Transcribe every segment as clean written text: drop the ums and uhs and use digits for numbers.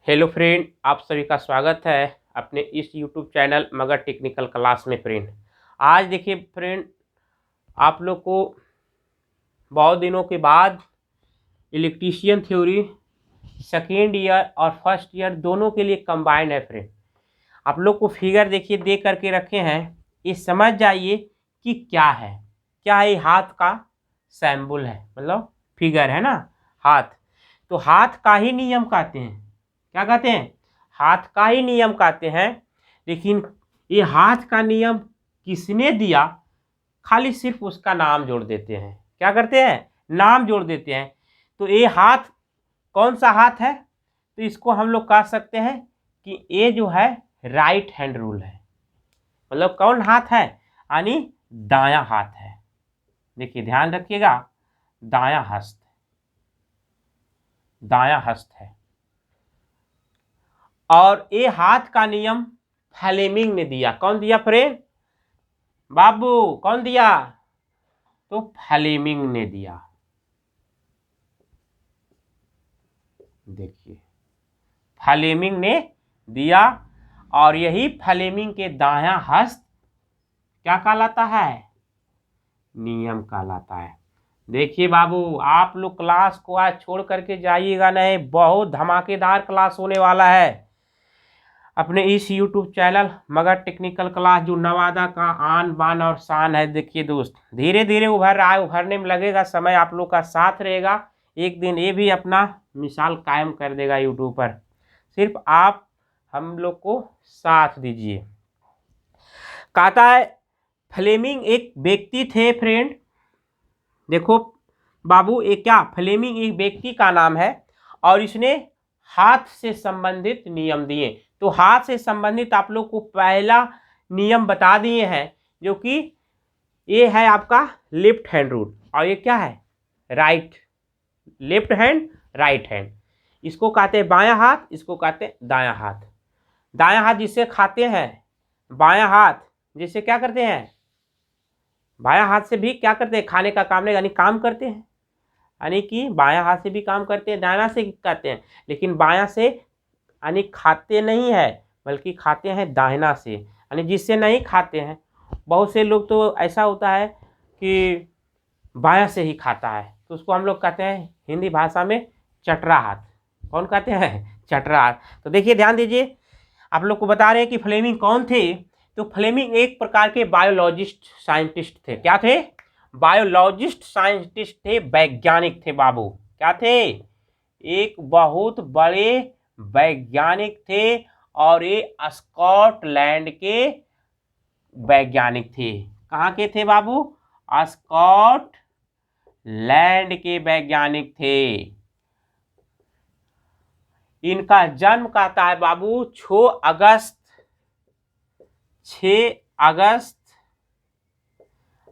Hello friend, आप सभी का स्वागत है अपने इस YouTube channel Magadh technical class में। फ्रेंड आज देखिए फ्रेंड, आप लोग को बहुत दिनों के बाद इलेक्ट्रीशियन थ्योरी सेकेंड ईयर और फर्स्ट ईयर दोनों के लिए कंबाइंड है। फ्रेंड आप लोग को फिगर देखिए दे करके रखे हैं, ये समझ जाइए कि क्या है। क्या है? हाथ का सैम्बल है, मतलब फिगर है ना, हाथ। तो हाथ का ही नियम कहते हैं। क्या कहते हैं? हाथ का ही नियम कहते हैं। लेकिन ये हाथ का नियम किसने दिया, खाली सिर्फ उसका नाम जोड़ देते हैं। क्या करते हैं? नाम जोड़ देते हैं। तो ये हाथ कौन सा हाथ है? तो इसको हम लोग कह सकते हैं कि ये जो है राइट हैंड रूल है। मतलब कौन हाथ है? यानी दायां हाथ है। देखिए ध्यान रखिएगा, दायां हस्त, दायां हस्त है। और ये हाथ का नियम फ्लेमिंग ने दिया। कौन दिया फ्रेंड? बाबू कौन दिया? तो फ्लेमिंग ने दिया। देखिए फ्लेमिंग ने दिया, और यही फ्लेमिंग के दायां हस्त क्या कहलाता है? नियम कहलाता है। देखिए बाबू, आप लोग क्लास को आज छोड़ करके जाइएगा नहीं, बहुत धमाकेदार क्लास होने वाला है अपने इस YouTube channel Magadh technical class, जो नवादा का आन बान और शान है। देखिए दोस्त, धीरे धीरे उभर रहा है, उभरने में लगेगा समय, आप लोग का साथ रहेगा। एक दिन ये भी अपना मिसाल कायम कर देगा YouTube पर। सिर्फ आप हम लोग को साथ दीजिए। कहता है फ्लेमिंग एक व्यक्ति थे। फ्रेंड देखो बाबू, एक क्या फ्लेमिंग एक व्यक्ति का नाम है, और इसने हाथ से संबंधित नियम दिए। तो हाथ से संबंधित आप लोग को पहला नियम बता दिए हैं, जो कि ये है आपका लेफ्ट हैंड रूल, और ये क्या है? Right, left hand right hand. इसको कहते हैं बायां हाथ, इसको कहते हैं दायां हाथ। दायां हाथ जिससे खाते हैं, बायां हाथ जिससे क्या करते हैं? बायां हाथ से भी क्या करते हैं? खाने का काम नहीं, यानी काम करते हैं। यानी कि बायां हाथ से भी काम करते हैं, दायां से करते हैं, लेकिन बायां से यानी खाते नहीं है, बल्कि खाते हैं दाहिना से, यानी जिससे नहीं खाते हैं। बहुत से लोग तो ऐसा होता है कि बायां से ही खाता है, तो उसको हम लोग कहते हैं हिंदी भाषा में चटरा हाथ। कौन कहते हैं? चटरा हाथ। तो देखिए ध्यान दीजिए, आप लोग को बता रहे हैं कि फ्लेमिंग कौन थे। तो फ्लेमिंग एक प्रकार के बायोलॉजिस्ट साइंटिस्ट थे। क्या थे? बायोलॉजिस्ट साइंटिस्ट थे, वैज्ञानिक थे बाबू। क्या थे? एक बहुत बड़े वैज्ञानिक थे, और ये स्कॉटलैंड के वैज्ञानिक थे। कहाँ के थे बाबू? स्कॉटलैंड के वैज्ञानिक थे। इनका जन्म कहता है बाबू 6 अगस्त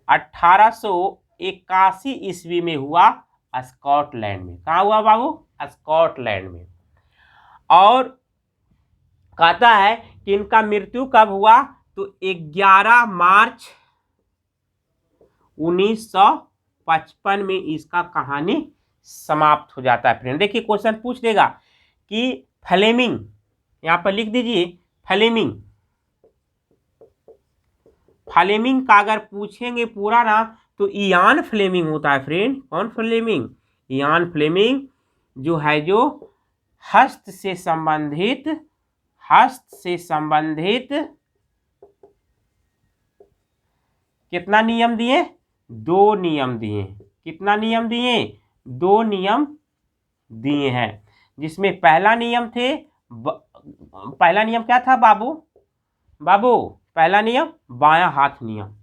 1881 ईस्वी में हुआ, स्कॉटलैंड में। कहाँ हुआ बाबू? स्कॉटलैंड में। और कहता है कि इनका मृत्यु कब हुआ? तो 11 मार्च 1955 में इसका कहानी समाप्त हो जाता है। फ्रेंड देखिए, क्वेश्चन पूछ देगा कि फ्लेमिंग, यहां पर लिख दीजिए फ्लेमिंग। फ्लेमिंग का अगर पूछेंगे पूरा नाम, तो इयान फ्लेमिंग होता है। फ्रेंड कौन फ्लेमिंग? इयान फ्लेमिंग, जो है जो हस्त से संबंधित कितना नियम दिए? 2 नियम दिए। कितना नियम दिए? 2 नियम दिए हैं, जिसमें पहला नियम क्या था बाबू? पहला नियम बायां हाथ नियम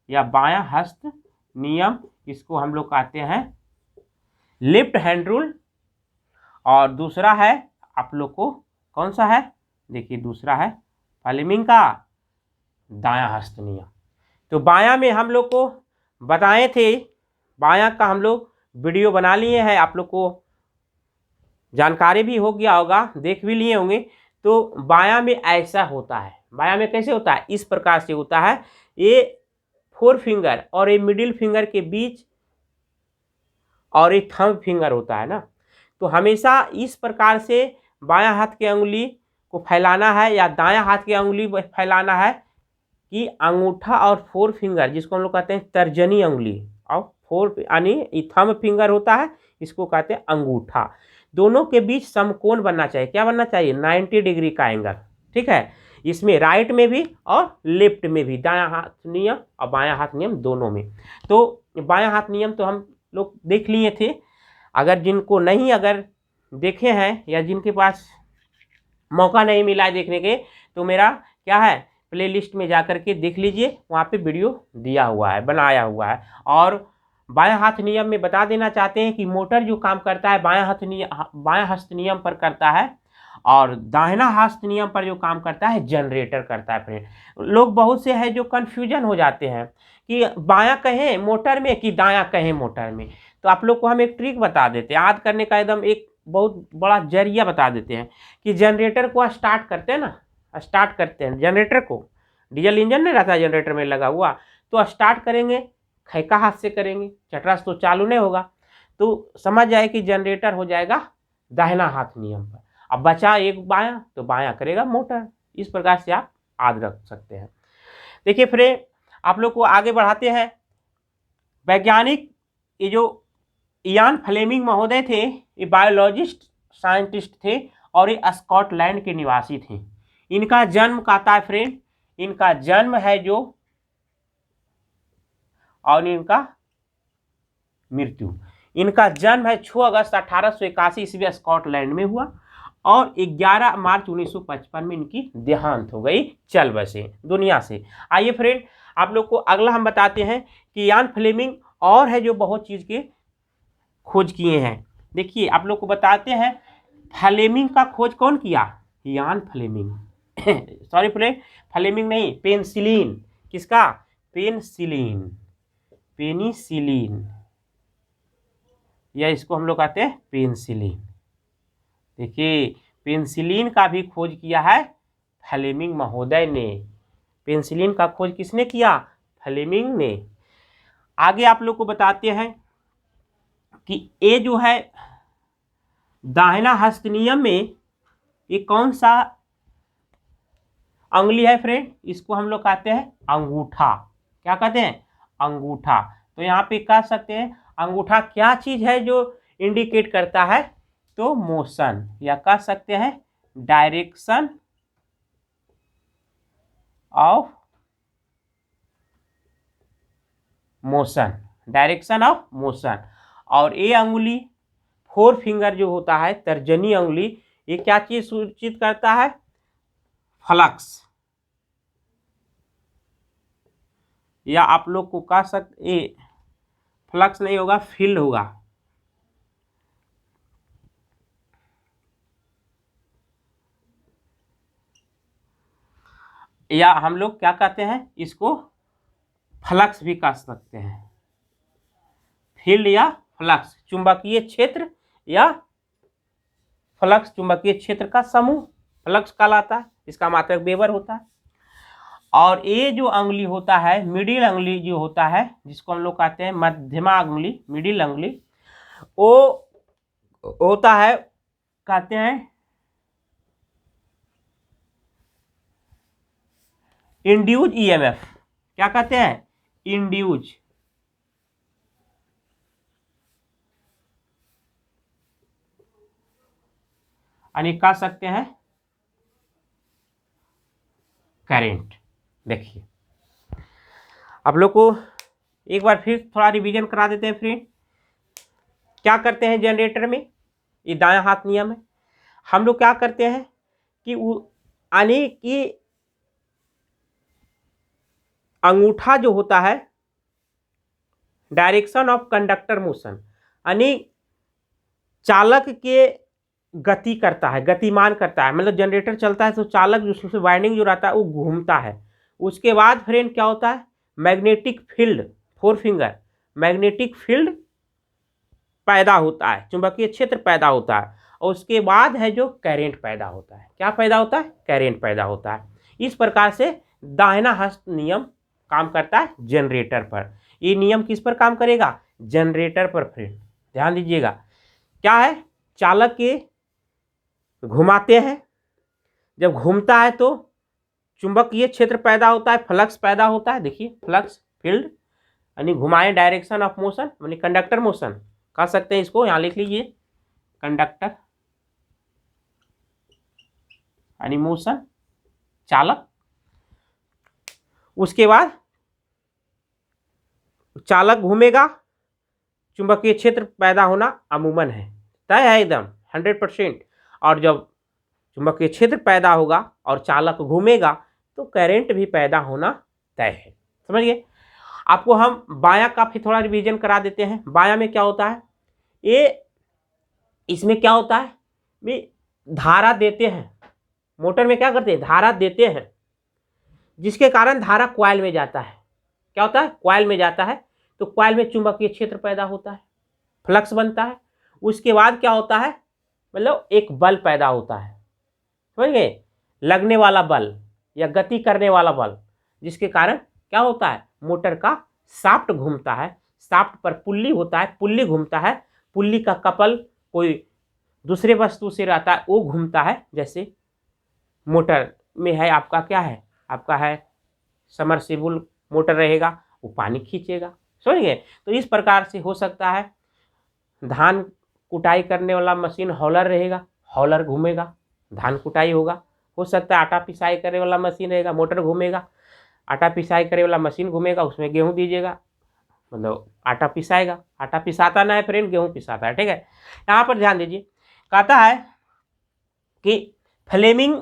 या बायां हस्त नियम, इसको हम लोग कहते हैं लेफ्ट हैंड रूल। और दूसरा है आप लोग को कौन सा है? देखिए दूसरा है फ्लेमिंग का दायां हस्त नियम। तो बायां में हम लोग को बताए थे, बायां का हम लोग वीडियो बना लिए हैं, आप लोग को जानकारी भी हो गया होगा, देख भी लिए होंगे। तो बायां में ऐसा होता है। बायां में कैसे होता है? इस प्रकार से होता है। ये 4 फिंगर और ये मिडिल फिंगर के बीच और ये थंब फिंगर होता है ना, तो हमेशा इस प्रकार से बायां हाथ की अंगुली को फैलाना है या दायां हाथ की अंगुली फैलाना है कि अंगूठा और फोर फिंगर, जिसको हम लोग कहते हैं तर्जनी अंगुली, और फोर यानी थंब फिंगर होता है, इसको कहते हैं अंगूठा, दोनों के बीच समकोण बनना चाहिए। क्या बनना चाहिए? 90 डिग्री का एंगल। ठीक है, इसमें राइट में भी और लेफ्ट में भी, दायां हाथ नियम और बायां हाथ नियम दोनों में। तो बायां हाथ नियम तो हम लोग देख लिए थे। अगर जिनको नहीं अगर देखे हैं या जिनके पास मौका नहीं मिला है देखने के, तो मेरा क्या है, प्लेलिस्ट में जाकर के देख लीजिए, वहाँ पे वीडियो दिया हुआ है, बनाया हुआ है। और बायां हाथ नियम में बता देना चाहते हैं कि मोटर जो काम करता है बायां हस्त नियम पर करता है, और दाहिना हस्त नियम पर जो काम करता है जनरेटर करता है। फ्रेंड, लोग बहुत से हैं जो कन्फ्यूजन हो जाते हैं कि बायां कहें मोटर में कि दायां कहें मोटर में। तो आप लोग को हम एक ट्रिक बता देते हैं, याद करने का एकदम एक बहुत बड़ा जरिया बता देते हैं कि जनरेटर को स्टार्ट करते हैं ना, स्टार्ट करते हैं जनरेटर को, डीजल इंजन नहीं रहता जनरेटर में लगा हुआ, तो स्टार्ट करेंगे खैका हाथ से करेंगे, चटरास तो चालू नहीं होगा, तो समझ जाए कि जनरेटर हो जाएगा दाहिना हाथ नियम पर। अब बचा एक बायां, तो बायां करेगा मोटर। इस प्रकार से आप याद रख सकते हैं। देखिए फ्रेंड, आप लोग को आगे बढ़ाते हैं। वैज्ञानिक ये जो इयान फ्लेमिंग महोदय थे, ये बायोलॉजिस्ट साइंटिस्ट थे और ये स्कॉटलैंड के निवासी थे। इनका जन्म कहता है फ्रेंड, इनका जन्म है जो, और इनका मृत्यु, इनका जन्म है 6 अगस्त 1881 ईस्वी स्कॉटलैंड में हुआ, और 11 मार्च 1955 में इनकी देहांत हो गई, चल बसे दुनिया से। आइए फ्रेंड, आप लोग को अगला हम बताते हैं कि इयान फ्लेमिंग और है जो बहुत चीज़ के खोज किए हैं। देखिए आप लोग को बताते हैं, फ्लेमिंग का खोज कौन किया? Ian Fleming sorry friend, Fleming नहीं, पेनिसिलिन। किसका? पेनिसिलिन, पेनिसिलिन, या इसको हम लोग कहते हैं पेनिसिलिन। देखिए, पेनिसिलिन का भी खोज किया है फ्लेमिंग महोदय ने। पेनिसिलिन का खोज किसने किया? फ्लेमिंग ने। आगे आप लोग को बताते हैं कि ये जो है दाहिना हस्त नियम में ये कौन सा अंगुली है फ्रेंड? इसको हम लोग कहते हैं अंगूठा। क्या कहते हैं? अंगूठा। तो यहाँ पे कह सकते हैं अंगूठा क्या चीज है जो इंडिकेट करता है? तो मोशन, या कह सकते हैं direction of motion, direction of motion. और ये अंगुली फोर फिंगर जो होता है, तर्जनी अंगुली, ये क्या चीज सूचित करता है? फ्लक्स, या आप लोग को कह सकते, फ्लक्स नहीं होगा, फील्ड होगा। या हम लोग क्या कहते हैं इसको? फ्लक्स भी कह सकते हैं। फील्ड या फ्लक्स, चुंबकीय क्षेत्र या फ्लक्स, चुंबकीय क्षेत्र का समूह फ्लक्स कहलाता है। इसका मात्रक वेबर होता है। और ये जो अंगुली होता है, मिडिल अंगुली जो होता है, जिसको हम लोग कहते हैं मध्यमा अंगुली, मिडिल अंगुली, वो होता है, कहते हैं इंड्यूज ईएमएफ। क्या कहते हैं? इंड्यूज, यानी कह सकते हैं करंट। देखिए आप लोग को एक बार फिर थोड़ा रिवीजन करा देते हैं फ्रेंड। क्या करते हैं जनरेटर में? ये दायां हाथ नियम है। हम लोग क्या करते हैं कि यानी कि अंगूठा जो होता है डायरेक्शन ऑफ कंडक्टर मोशन, यानी चालक के गति करता है, गतिमान करता है। मतलब जनरेटर चलता है तो चालक जो उसमें वाइंडिंग जो रहता है वो घूमता है। उसके बाद फ्रेंड क्या होता है? Magnetic field, four finger, magnetic field पैदा होता है, चुंबकीय क्षेत्र पैदा होता है, और उसके बाद है जो करंट पैदा होता है। क्या पैदा होता है? करंट पैदा होता है। इस प्रकार से दाहिना हस्त नियम काम करता है जनरेटर पर। ये नियम किस पर काम करेगा? जनरेटर पर। फ्रेंड ध्यान दीजिएगा, क्या है? चालक के घुमाते हैं, जब घूमता है तो चुंबकीय क्षेत्र पैदा होता है, फ्लक्स पैदा होता है। देखिए फ्लक्स फील्ड यानी घुमाएं, डायरेक्शन ऑफ मोशन यानी कंडक्टर मोशन कह सकते हैं इसको, यहाँ लिख लीजिए कंडक्टर यानी मोशन, चालक। उसके बाद चालक घूमेगा, चुंबकीय क्षेत्र पैदा होना अमूमन है, तय है एकदम 100%। और जब चुंबकीय क्षेत्र पैदा होगा और चालक घूमेगा तो करंट भी पैदा होना तय है। समझ गए। आपको हम बायां का फिर थोड़ा रिवीजन करा देते हैं। बायां में क्या होता है, ये इसमें क्या होता है, भी धारा देते हैं, मोटर में क्या करते हैं, धारा देते हैं, जिसके कारण धारा कॉइल में जाता है। क्या होता है, कॉइल में जाता है, तो कॉइल में चुंबकीय क्षेत्र पैदा होता है, फ्लक्स बनता है। उसके बाद क्या होता है, मतलब एक बल पैदा होता है, समझ गए, लगने वाला बल या गति करने वाला बल, जिसके कारण क्या होता है, मोटर का शाफ्ट घूमता है, शाफ्ट पर पुल्ली होता है, पुल्ली घूमता है, पुल्ली का कपल कोई दूसरे वस्तु से रहता है, वो घूमता है। जैसे मोटर में है आपका क्या है, आपका है समरसेबुल मोटर रहेगा, वो पानी खींचेगा, समझ गए। तो इस प्रकार से हो सकता है धान कुटाई करने वाला मशीन हॉलर रहेगा, हॉलर घूमेगा, धान कुटाई होगा। हो सकता है आटा पिसाई करने वाला मशीन रहेगा, मोटर घूमेगा, आटा पिसाई करने वाला मशीन घूमेगा, उसमें गेहूं दीजिएगा, मतलब आटा पिसाएगा। आटा पिसाता ना है फ्रेंड, गेहूं पिसाता है, ठीक है। यहाँ पर ध्यान दीजिए, कहता है कि फ्लेमिंग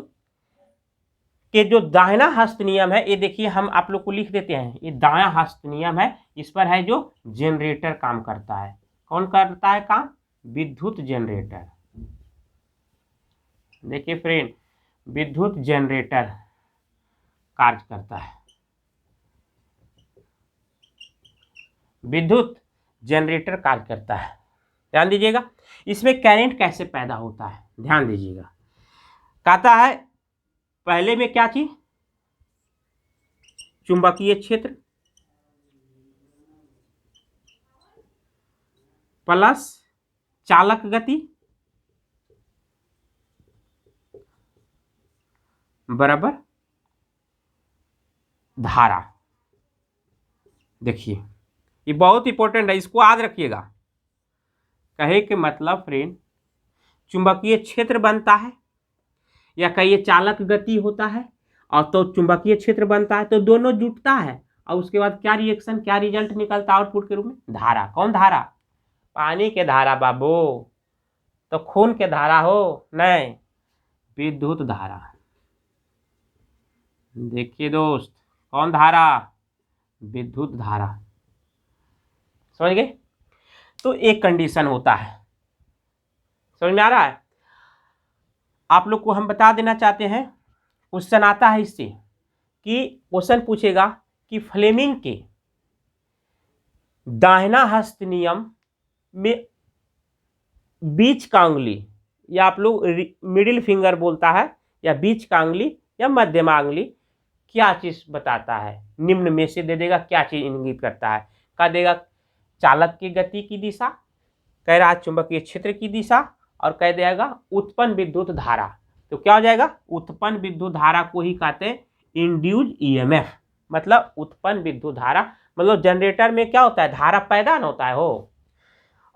के जो दाहिना हस्त नियम है, ये देखिए हम आप लोग को लिख देते हैं, ये दायां हस्त नियम है, इस पर है जो जनरेटर काम करता है। कौन करता है काम, विद्युत जनरेटर। देखिए फ्रेंड, विद्युत जनरेटर कार्य करता है, विद्युत जनरेटर कार्य करता है। ध्यान दीजिएगा, इसमें करंट कैसे पैदा होता है, ध्यान दीजिएगा। कहता है पहले में क्या चीज, चुंबकीय क्षेत्र प्लस चालक गति बराबर धारा। देखिए ये बहुत इंपॉर्टेंट है, इसको याद रखिएगा। कहे के मतलब फ्रेंड, चुंबकीय क्षेत्र बनता है या कहिए चालक गति होता है, और तो चुंबकीय क्षेत्र बनता है, तो दोनों जुटता है, और उसके बाद क्या रिएक्शन, क्या रिजल्ट निकलता है आउटपुट के रूप में, धारा। कौन धारा, पानी के धारा बाबू, तो खून के धारा हो नहीं, विद्युत धारा। देखिए दोस्त, कौन धारा, विद्युत धारा, समझ गए। तो एक कंडीशन होता है, समझ में आ रहा है। आप लोग को हम बता देना चाहते हैं, क्वेश्चन आता है इससे कि क्वेश्चन पूछेगा कि फ्लेमिंग के दाहिना हस्त नियम में बीच का अंगुली, या आप लोग मिडिल फिंगर बोलता है, या बीच का अंगुली या मध्यमा अंगुली, क्या चीज बताता है, निम्न में से दे देगा क्या चीज इंगित करता है। कह देगा चालक की गति की दिशा, कह रहा चुंबकीय क्षेत्र की दिशा, और कह देगा उत्पन्न विद्युत धारा। तो क्या हो जाएगा, उत्पन्न विद्युत धारा को ही कहते हैं इंड्यूस्ड ईएमएफ, मतलब उत्पन्न विद्युत धारा। मतलब जनरेटर में क्या होता है, धारा पैदा न होता है हो,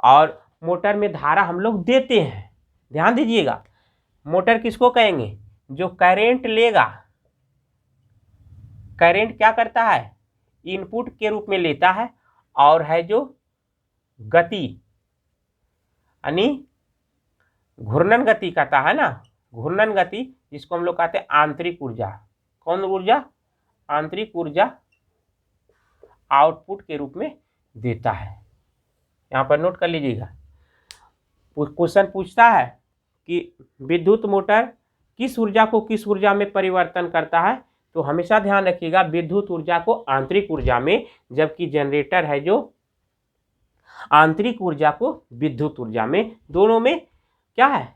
और मोटर में धारा हम लोग देते हैं। ध्यान दीजिएगा, मोटर किसको कहेंगे, जो करंट लेगा, करंट क्या करता है, इनपुट के रूप में लेता है, और है जो गति यानी घूर्णन गति कहता है ना, घूर्णन गति, जिसको हम लोग कहते हैं आंतरिक ऊर्जा। कौन ऊर्जा, आंतरिक ऊर्जा आउटपुट के रूप में देता है। यहाँ पर नोट कर लीजिएगा, क्वेश्चन पूछता है कि विद्युत मोटर किस ऊर्जा को किस ऊर्जा में परिवर्तन करता है, तो हमेशा ध्यान रखिएगा विद्युत ऊर्जा को आंतरिक ऊर्जा में, जबकि जनरेटर है जो आंतरिक ऊर्जा को विद्युत ऊर्जा में। दोनों में क्या है,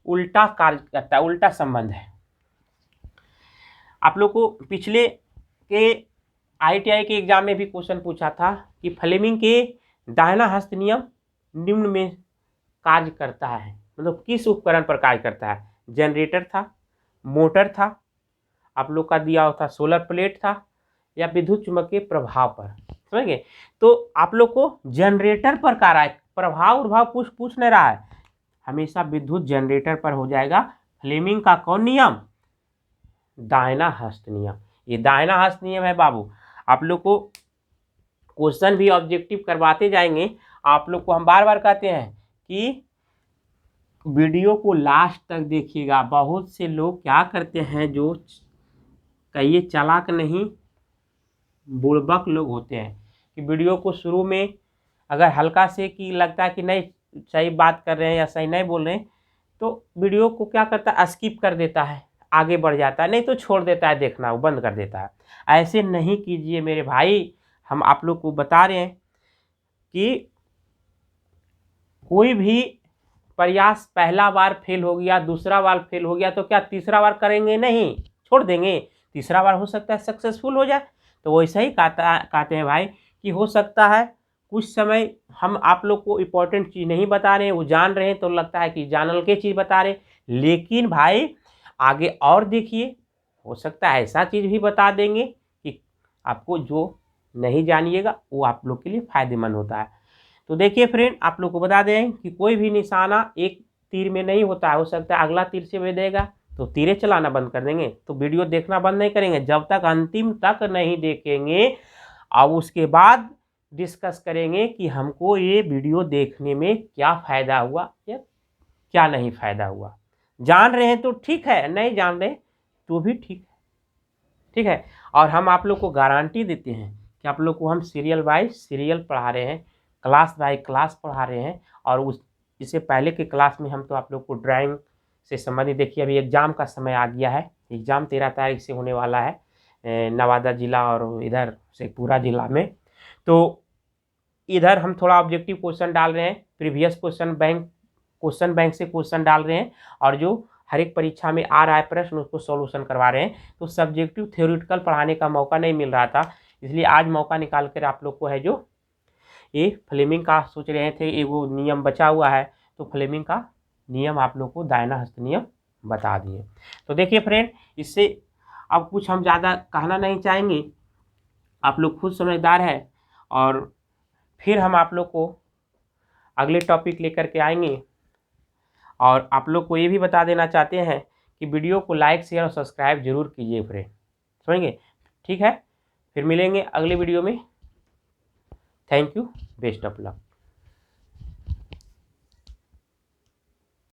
उल्टा कार्य करता है, उल्टा संबंध है। आप लोग को पिछले के ITI के एग्जाम में भी क्वेश्चन पूछा था कि फ्लेमिंग के दाहिना हस्त नियम निम्न में कार्य करता है, मतलब किस उपकरण पर कार्य करता है। जनरेटर था, मोटर था, आप लोग का दिया होता सोलर प्लेट था, या विद्युत चुम्बकीय प्रभाव पर, समझेंगे। तो आप लोग को जनरेटर पर का रहा है, प्रभाव उर्भाव पूछ नहीं रहा है, हमेशा विद्युत जनरेटर पर हो जाएगा। फ्लेमिंग का कौन नियम? दाहिना हस्त नियम। ये दाहिना हस्त नियम है बाबू। आप लोग को क्वेश्चन भी ऑब्जेक्टिव करवाते जाएंगे। आप लोग को हम बार बार कहते हैं कि वीडियो को लास्ट तक देखिएगा। बहुत से लोग क्या करते हैं, जो कहिए चालाक नहीं बुड़बक लोग होते हैं, कि वीडियो को शुरू में अगर हल्का से कि लगता है कि नहीं सही बात कर रहे हैं या सही नहीं बोल रहे हैं, तो वीडियो को क्या करता है, स्किप कर देता है, आगे बढ़ जाता है, नहीं तो छोड़ देता है, देखना वो बंद कर देता है। ऐसे नहीं कीजिए मेरे भाई। हम आप लोग को बता रहे हैं कि कोई भी प्रयास पहला बार फेल हो गया, दूसरा बार फेल हो गया, तो क्या तीसरा बार करेंगे? नहीं, छोड़ देंगे। तीसरा बार हो सकता है सक्सेसफुल हो जाए। तो वैसे ही कहते हैं भाई कि हो सकता है कुछ समय हम आप लोग को इम्पोर्टेंट चीज़ नहीं बता रहे हैं, वो जान रहे हैं तो लगता है कि जानल के चीज़ बता रहे, लेकिन भाई आगे और देखिए, हो सकता है ऐसा चीज़ भी बता देंगे कि आपको जो नहीं जानिएगा वो आप लोग के लिए फ़ायदेमंद होता है। तो देखिए फ्रेंड, आप लोग को बता दें कि कोई भी निशाना एक तीर में नहीं होता है। हो सकता है अगला तीर से भेदेगा तो तीरे चलाना बंद कर देंगे, तो वीडियो देखना बंद नहीं करेंगे जब तक अंतिम तक नहीं देखेंगे। अब उसके बाद डिस्कस करेंगे कि हमको ये वीडियो देखने में क्या फ़ायदा हुआ या क्या नहीं फ़ायदा हुआ। जान रहे हैं तो ठीक है, नहीं जान रहे तो भी ठीक है, ठीक है। और हम आप लोग को गारंटी देते हैं कि आप लोग को हम सीरियल बाय सीरियल पढ़ा रहे हैं, क्लास बाय क्लास पढ़ा रहे हैं। और इससे पहले के क्लास में हम तो आप लोग को ड्राइंग से संबंधित, देखिए अभी एग्ज़ाम का समय आ गया है, एग्ज़ाम 13 तारीख से होने वाला है नवादा जिला और इधर शेखपुरा जिला में। तो इधर हम थोड़ा ऑब्जेक्टिव क्वेश्चन डाल रहे हैं, प्रीवियस क्वेश्चन बैंक से क्वेश्चन डाल रहे हैं, और जो हर एक परीक्षा में आ रहा है प्रश्न उसको सॉल्यूशन करवा रहे हैं। तो सब्जेक्टिव थ्योरेटिकल पढ़ाने का मौका नहीं मिल रहा था, इसलिए आज मौका निकाल कर आप लोग को है जो ये फ्लेमिंग का सोच रहे थे, ये वो नियम बचा हुआ है, तो फ्लेमिंग का नियम आप लोग को दाहिना हस्त नियम बता दिए। तो देखिए फ्रेंड, इससे अब कुछ हम ज़्यादा कहना नहीं चाहेंगे, आप लोग खुद समझदार है। और फिर हम आप लोग को अगले टॉपिक लेकर के आएंगे। और आप लोग को ये भी बता देना चाहते हैं कि वीडियो को लाइक शेयर और सब्सक्राइब जरूर कीजिए फ्रेंड, समझेंगे, ठीक है। फिर मिलेंगे अगले वीडियो में। Thank you, best of luck.